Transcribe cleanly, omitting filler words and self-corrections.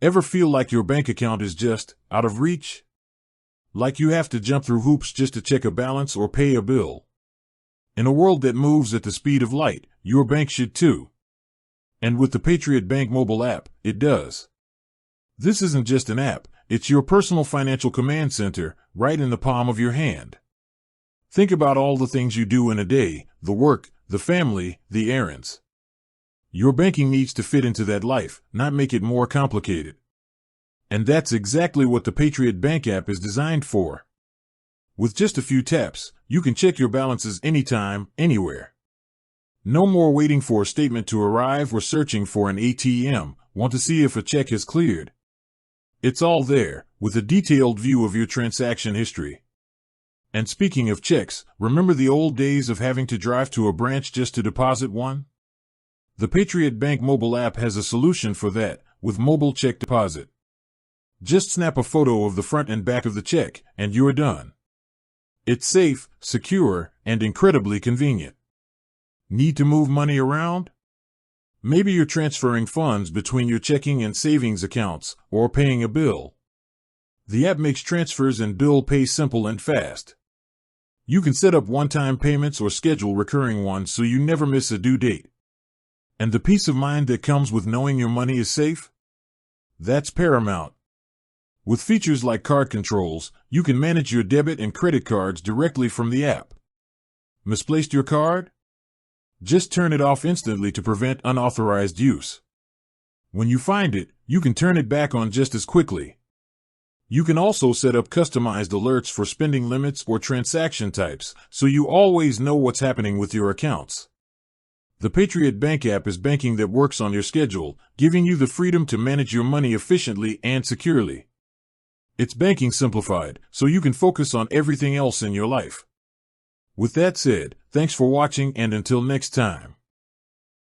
Ever feel like your bank account is just out of reach? Like you have to jump through hoops just to check a balance or pay a bill? In a world that moves at the speed of light, your bank should too. And with the Patriot Bank mobile app, it does. This isn't just an app, it's your personal financial command center, right in the palm of your hand. Think about all the things you do in a day: the work, the family, the errands. Your banking needs to fit into that life, not make it more complicated. And that's exactly what the Patriot Bank app is designed for. With just a few taps, you can check your balances anytime, anywhere. No more waiting for a statement to arrive or searching for an ATM, want to see if a check has cleared. It's all there, with a detailed view of your transaction history. And speaking of checks, remember the old days of having to drive to a branch just to deposit one? The Patriot Bank mobile app has a solution for that, with mobile check deposit. Just snap a photo of the front and back of the check, and you're done. It's safe, secure, and incredibly convenient. Need to move money around? Maybe you're transferring funds between your checking and savings accounts, or paying a bill. The app makes transfers and bill pay simple and fast. You can set up one-time payments or schedule recurring ones so you never miss a due date. And the peace of mind that comes with knowing your money is safe? That's paramount. With features like card controls, you can manage your debit and credit cards directly from the app. Misplaced your card? Just turn it off instantly to prevent unauthorized use. When you find it, you can turn it back on just as quickly. You can also set up customized alerts for spending limits or transaction types, so you always know what's happening with your accounts. The Patriot Bank app is banking that works on your schedule, giving you the freedom to manage your money efficiently and securely. It's banking simplified, so you can focus on everything else in your life. With that said, thanks for watching, and until next time.